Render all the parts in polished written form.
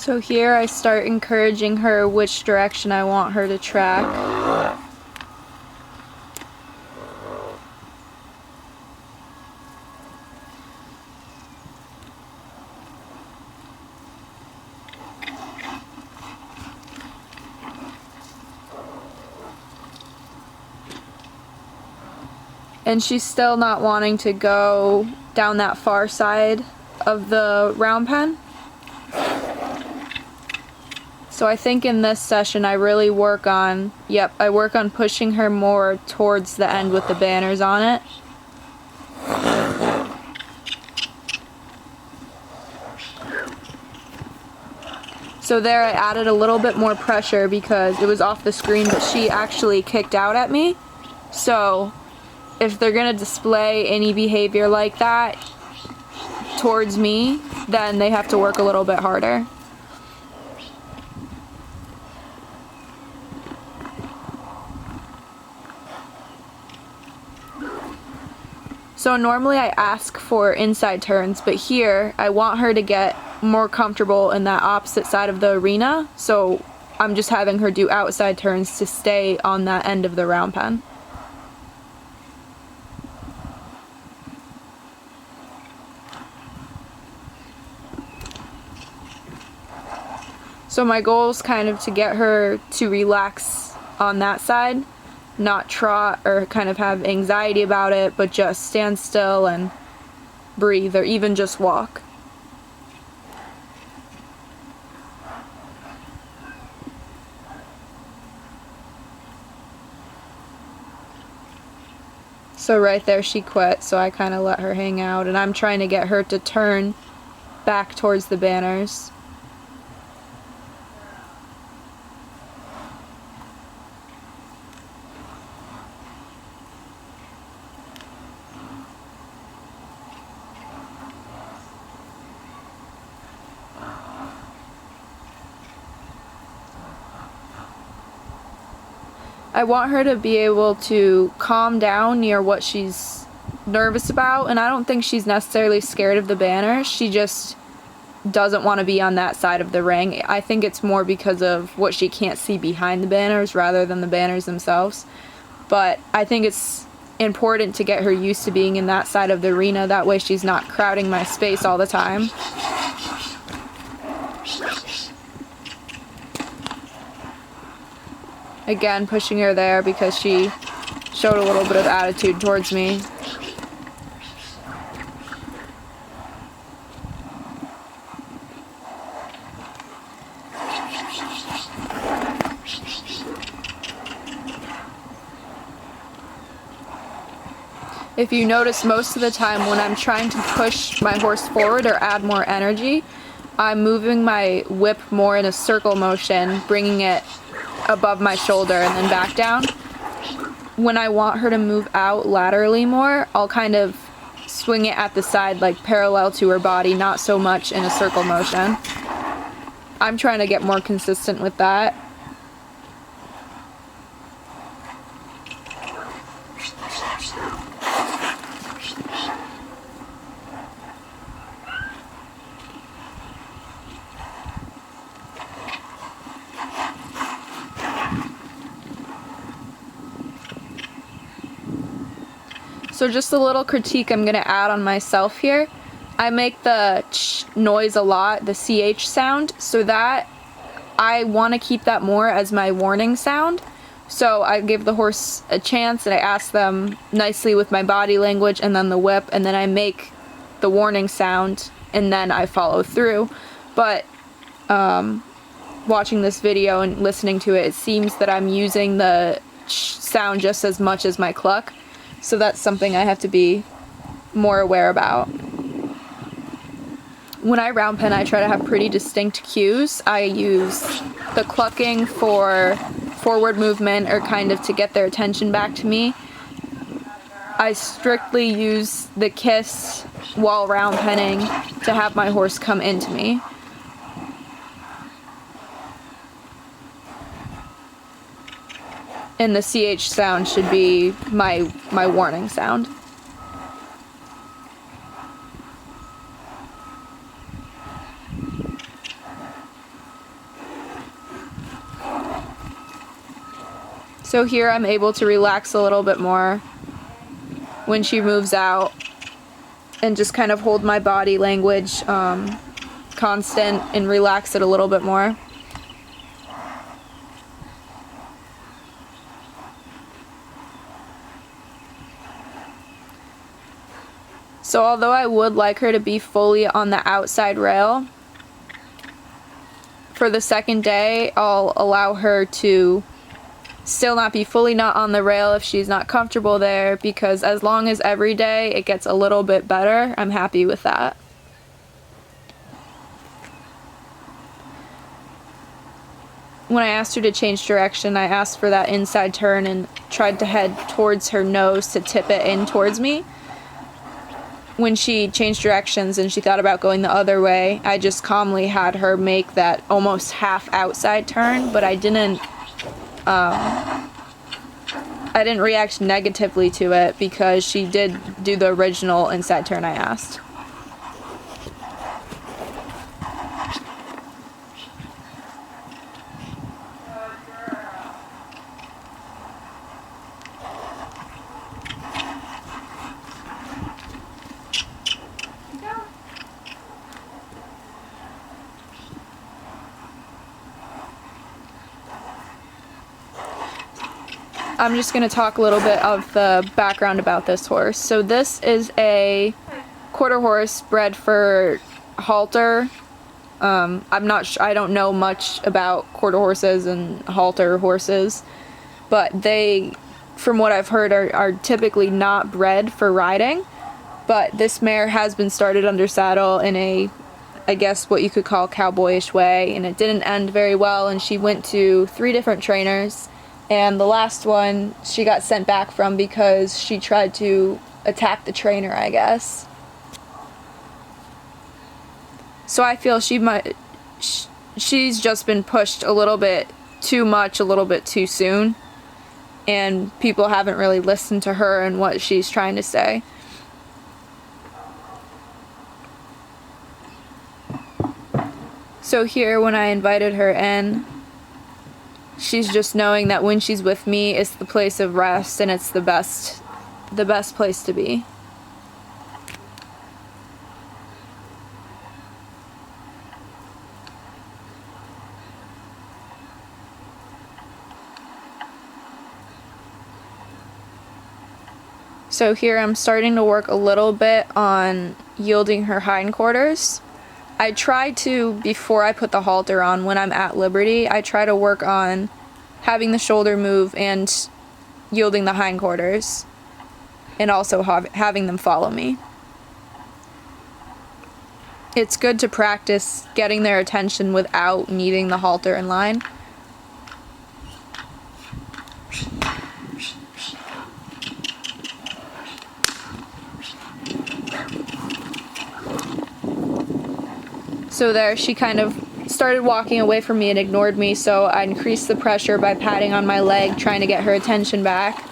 So here I start encouraging her which direction I want her to track. And she's still not wanting to go down that far side of the round pen. So I think in this session I really work on, I work on pushing her more towards the end with the banners on it. So there I added a little bit more pressure because it was off the screen, but she actually kicked out at me. So if they're gonna display any behavior like that towards me, then they have to work a little bit harder. So normally I ask for inside turns, but here I want her to get more comfortable in that opposite side of the arena, so I'm just having her do outside turns to stay on that end of the round pen. So my goal is kind of to get her to relax on that side, not trot or kind of have anxiety about it, but just stand still and breathe, or even just walk. So right there she quit, so I kind of let her hang out, and I'm trying to get her to turn back towards the banners. I want her to be able to calm down near what she's nervous about, and I don't think she's necessarily scared of the banners. She just doesn't want to be on that side of the ring. I think it's more because of what she can't see behind the banners rather than the banners themselves. But I think it's important to get her used to being in that side of the arena. That way she's not crowding my space all the time. Again, pushing her there because she showed a little bit of attitude towards me. If you notice, most of the time when I'm trying to push my horse forward or add more energy, I'm moving my whip more in a circle motion, bringing it above my shoulder and then back down. When I want her to move out laterally more, I'll kind of swing it at the side, like parallel to her body, not so much in a circle motion. I'm trying to get more consistent with that. So just a little critique I'm going to add on myself here. I make the ch noise a lot, the CH sound, so that I want to keep that more as my warning sound. So I give the horse a chance and I ask them nicely with my body language and then the whip, and then I make the warning sound and then I follow through. But watching this video and listening to it, it seems that I'm using the ch sound just as much as my cluck. So that's something I have to be more aware about. When I round pen, I try to have pretty distinct cues. I use the clucking for forward movement or kind of to get their attention back to me. I strictly use the kiss while round penning to have my horse come into me. And the CH sound should be my warning sound. So here I'm able to relax a little bit more when she moves out and just kind of hold my body language constant and relax it a little bit more. So although I would like her to be fully on the outside rail, for the second day I'll allow her to still not be fully not on the rail if she's not comfortable there, because as long as every day it gets a little bit better, I'm happy with that. When I asked her to change direction, I asked for that inside turn and tried to head towards her nose to tip it in towards me. When she changed directions and she thought about going the other way, I just calmly had her make that almost half outside turn, but I didn't react negatively to it because she did do the original inside turn I asked. I'm just going to talk a little bit of the background about this horse. So this is a quarter horse bred for halter. I don't know much about quarter horses and halter horses, but they, from what I've heard, are typically not bred for riding. But this mare has been started under saddle in a, I guess what you could call cowboyish way, and it didn't end very well, and she went to 3 different trainers. And the last one she got sent back from because she tried to attack the trainer, I guess. So I feel she's just been pushed a little bit too much, a little bit too soon. And people haven't really listened to her and what she's trying to say. So here, when I invited her in, she's just knowing that when she's with me, it's the place of rest and it's the best place to be. So here I'm starting to work a little bit on yielding her hindquarters. I try to, before I put the halter on, when I'm at liberty, I try to work on having the shoulder move and yielding the hindquarters, and also having them follow me. It's good to practice getting their attention without needing the halter in line. So there, she kind of started walking away from me and ignored me, so I increased the pressure by patting on my leg, trying to get her attention back.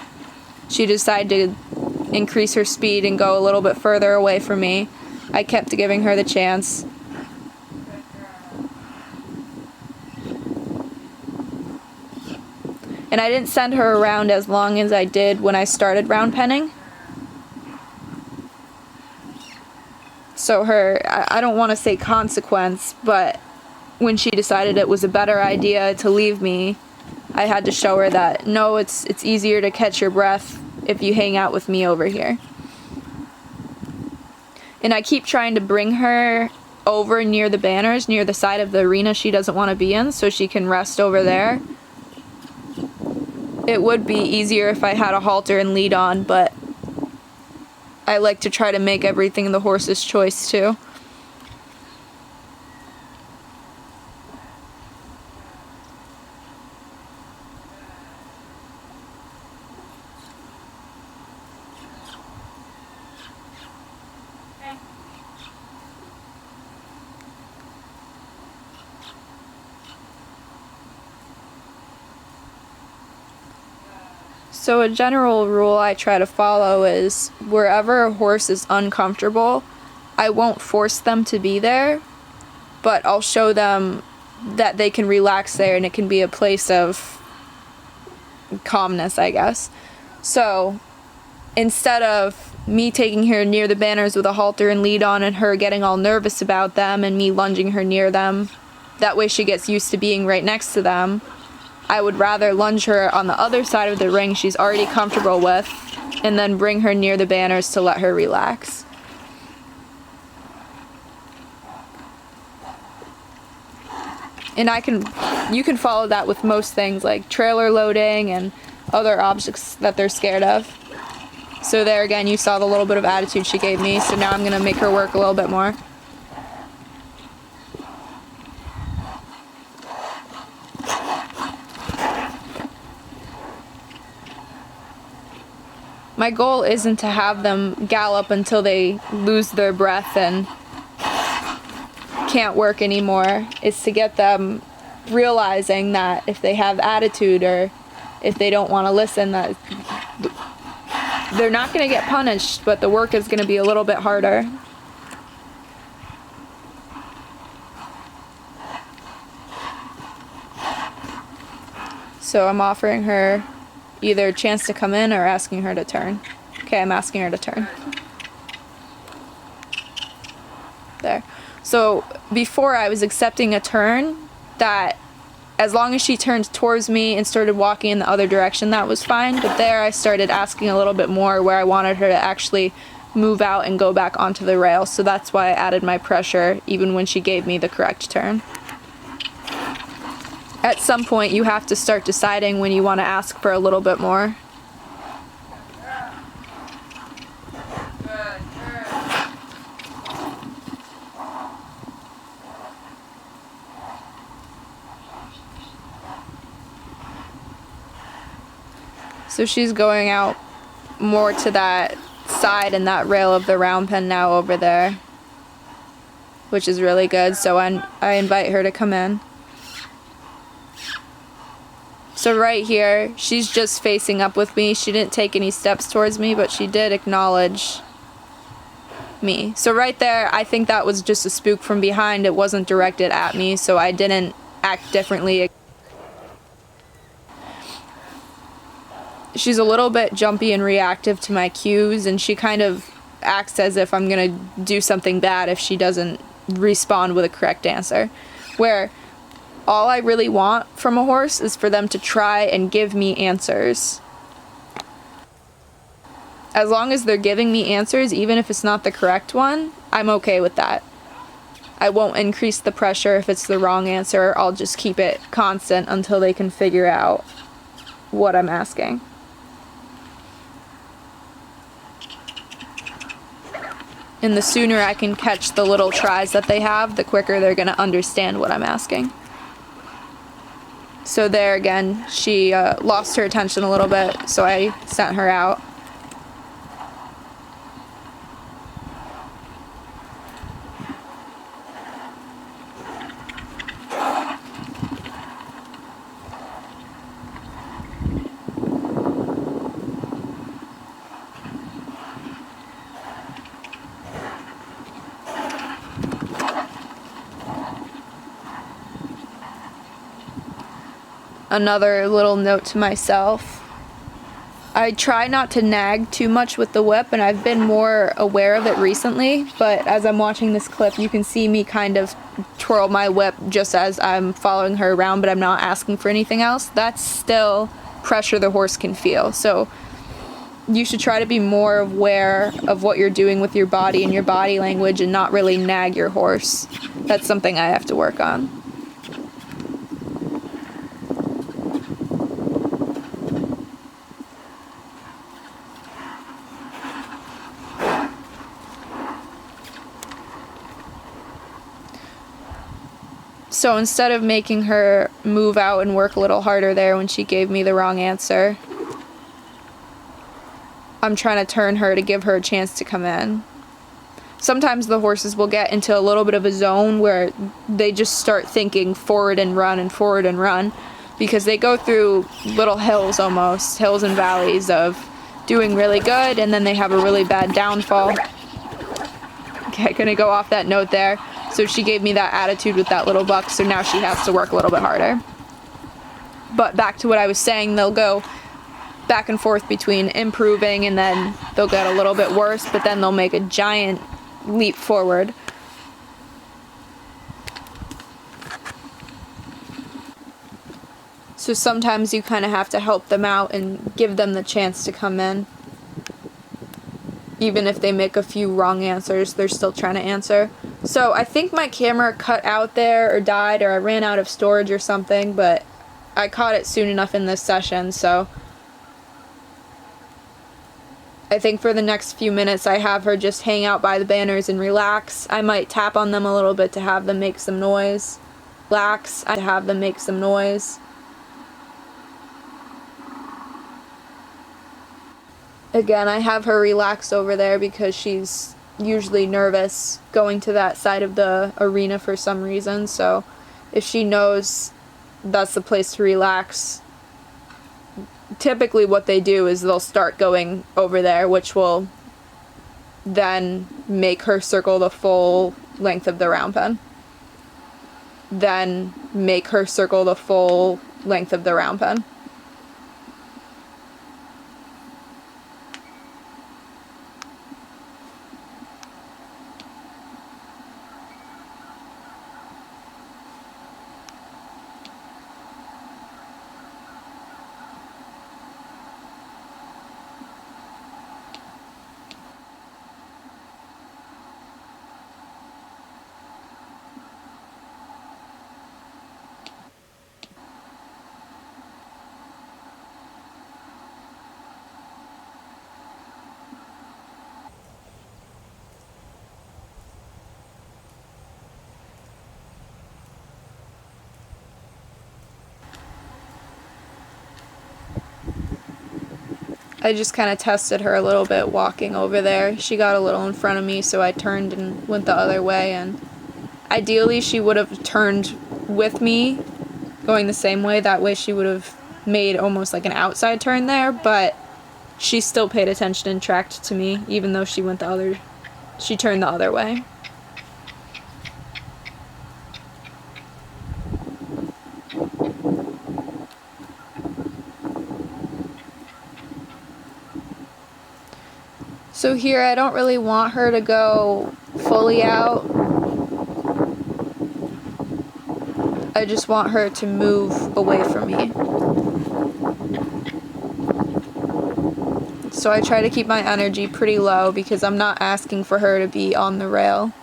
She decided to increase her speed and go a little bit further away from me. I kept giving her the chance. And I didn't send her around as long as I did when I started round penning. So I don't want to say consequence, but when she decided it was a better idea to leave me, I had to show her that, no, it's easier to catch your breath if you hang out with me over here. And I keep trying to bring her over near the banners, near the side of the arena she doesn't want to be in, so she can rest over there. It would be easier if I had a halter and lead on, but I like to try to make everything the horse's choice too. So a general rule I try to follow is wherever a horse is uncomfortable, I won't force them to be there, but I'll show them that they can relax there and it can be a place of calmness, I guess. So instead of me taking her near the banners with a halter and lead on and her getting all nervous about them and me lunging her near them, that way she gets used to being right next to them, I would rather lunge her on the other side of the ring she's already comfortable with and then bring her near the banners to let her relax. And you can follow that with most things like trailer loading and other objects that they're scared of. So there again, you saw the little bit of attitude she gave me, so now I'm gonna make her work a little bit more. My goal isn't to have them gallop until they lose their breath and can't work anymore. It's to get them realizing that if they have attitude or if they don't want to listen, that they're not going to get punished, but the work is going to be a little bit harder. So I'm offering her either a chance to come in or asking her to turn. Okay, I'm asking her to turn. There. So before I was accepting a turn that as long as she turned towards me and started walking in the other direction, that was fine. But there I started asking a little bit more where I wanted her to actually move out and go back onto the rail. So that's why I added my pressure even when she gave me the correct turn. At some point you have to start deciding when you want to ask for a little bit more. So she's going out more to that side and that rail of the round pen now over there, which is really good. So I invite her to come in. So right here, she's just facing up with me. She didn't take any steps towards me, but she did acknowledge me. So right there, I think that was just a spook from behind. It wasn't directed at me, so I didn't act differently. She's a little bit jumpy and reactive to my cues, and she kind of acts as if I'm gonna do something bad if she doesn't respond with a correct answer. Where all I really want from a horse is for them to try and give me answers. As long as they're giving me answers, even if it's not the correct one, I'm okay with that. I won't increase the pressure if it's the wrong answer. I'll just keep it constant until they can figure out what I'm asking. And the sooner I can catch the little tries that they have, the quicker they're going to understand what I'm asking. So there again, she lost her attention a little bit, so I sent her out. Another little note to myself. I try not to nag too much with the whip, and I've been more aware of it recently, but as I'm watching this clip, you can see me kind of twirl my whip just as I'm following her around, but I'm not asking for anything else. That's still pressure the horse can feel. So you should try to be more aware of what you're doing with your body and your body language and not really nag your horse. That's something I have to work on. So instead of making her move out and work a little harder there when she gave me the wrong answer, I'm trying to turn her to give her a chance to come in. Sometimes the horses will get into a little bit of a zone where they just start thinking forward and run, because they go through little hills almost, hills and valleys of doing really good, and then they have a really bad downfall. Okay, gonna go off that note there. So she gave me that attitude with that little buck, so now she has to work a little bit harder. But back to what I was saying, they'll go back and forth between improving and then they'll get a little bit worse, but then they'll make a giant leap forward. So sometimes you kind of have to help them out and give them the chance to come in. Even if they make a few wrong answers, they're still trying to answer. So I think my camera cut out there or died, or I ran out of storage or something, but I caught it soon enough in this session, so I think for the next few minutes I have her just hang out by the banners and relax. I might tap on them a little bit to have them make some noise. Relax, to have them make some noise. Again, I have her relax over there because she's usually nervous going to that side of the arena for some reason, so if she knows that's the place to relax, typically what they do is they'll start going over there, which will then make her circle the full length of the round pen. Then make her circle the full length of the round pen. I just kind of tested her a little bit walking over there. She got a little in front of me, so I turned and went the other way, and ideally she would have turned with me going the same way. That way she would have made almost like an outside turn there, but she still paid attention and tracked to me, even though she turned the other way. So here, I don't really want her to go fully out. I just want her to move away from me. So I try to keep my energy pretty low because I'm not asking for her to be on the rail.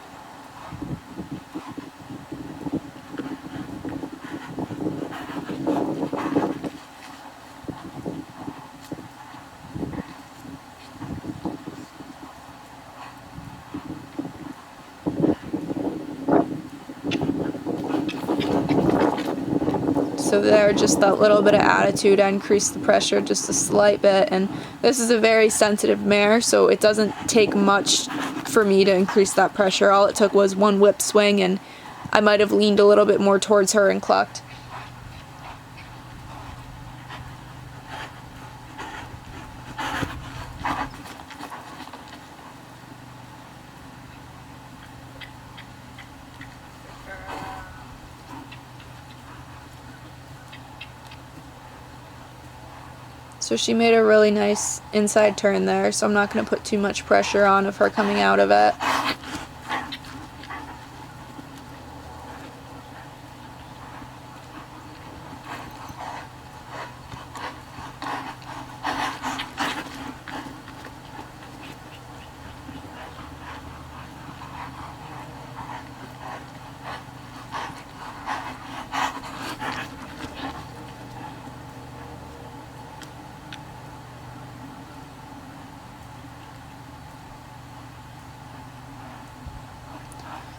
So there, just that little bit of attitude, I increased the pressure just a slight bit, and this is a very sensitive mare, so it doesn't take much for me to increase that pressure. All it took was one whip swing, and I might have leaned a little bit more towards her and clucked. So she made a really nice inside turn there, so I'm not going to put too much pressure on of her coming out of it.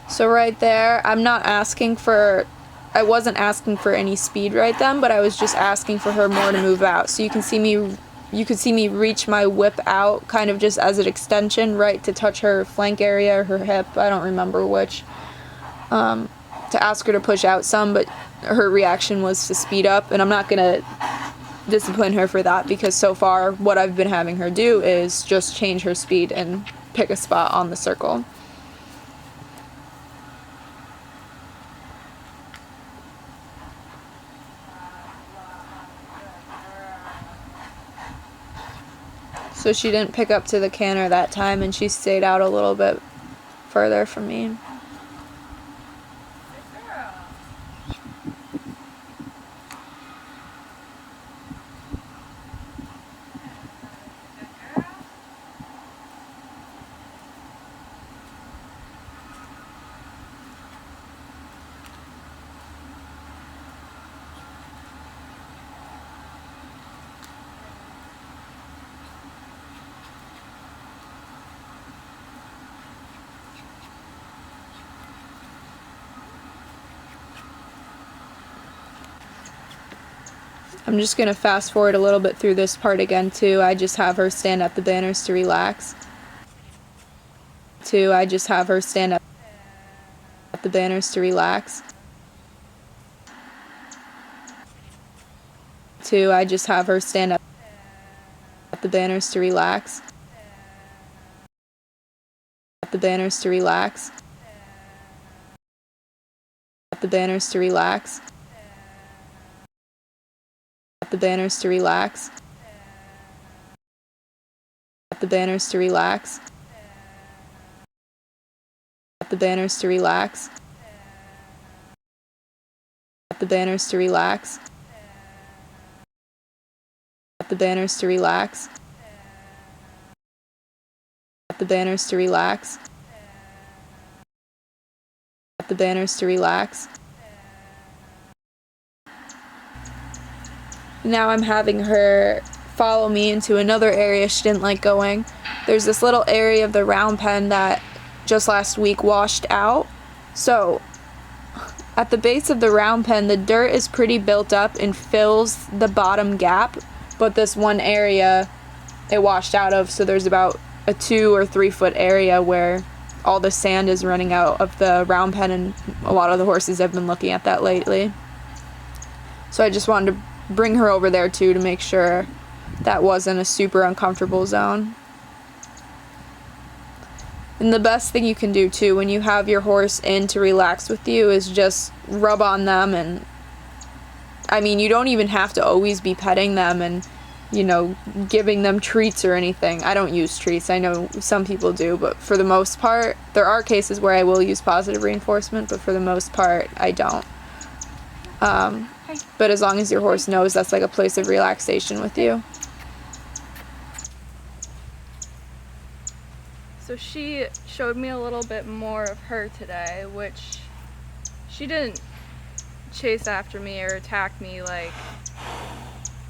So right there, I wasn't asking for any speed right then, but I was just asking for her more to move out. So you could see me reach my whip out kind of just as an extension, right, to touch her flank area or her hip, I don't remember which, to ask her to push out some, but her reaction was to speed up, and I'm not going to discipline her for that because so far what I've been having her do is just change her speed and pick a spot on the circle. So she didn't pick up to the canter that time, and she stayed out a little bit further from me. I'm just going to fast forward a little bit through this part again too. I just have her stand at the banners to relax. I just have her stand at the banners to relax. I just have her stand at the banners to relax. The banners to relax. The banners to relax. The banners to relax. The banners to relax. The banners to relax. The banners to relax. The banners to relax. The banners to relax. The banners to relax. Now I'm having her follow me into another area she didn't like going. There's this little area of the round pen that just last week washed out. So at the base of the round pen, the dirt is pretty built up and fills the bottom gap, but this one area it washed out of, so there's about a 2 or 3 foot area where all the sand is running out of the round pen, and a lot of the horses have been looking at that lately. So I just wanted to bring her over there too to make sure that wasn't a super uncomfortable zone. And the best thing you can do too when you have your horse in to relax with you is just rub on them, and I mean, you don't even have to always be petting them and, you know, giving them treats or anything. I don't use treats. I know some people do, but for the most part, there are cases where I will use positive reinforcement, but for the most part, I don't. But as long as your horse knows that's like a place of relaxation with you. So she showed me a little bit more of her today, which she didn't chase after me or attack me like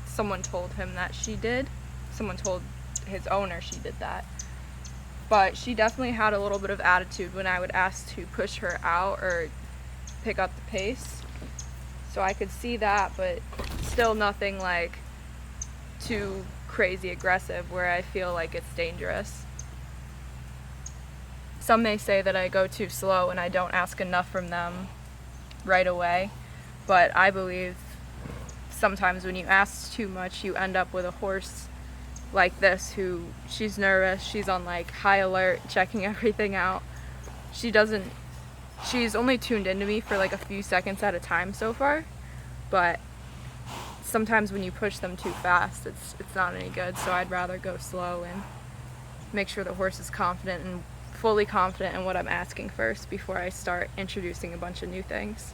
someone told him that she did. Someone told his owner she did that. But she definitely had a little bit of attitude when I would ask to push her out or pick up the pace. So I could see that, but still nothing like too crazy aggressive where I feel like it's dangerous. Some may say that I go too slow and I don't ask enough from them right away, but I believe sometimes when you ask too much, you end up with a horse like this who, she's nervous, she's on like high alert, checking everything out. She's only tuned into me for like a few seconds at a time so far, but sometimes when you push them too fast, it's not any good, so I'd rather go slow and make sure the horse is confident and fully confident in what I'm asking first before I start introducing a bunch of new things.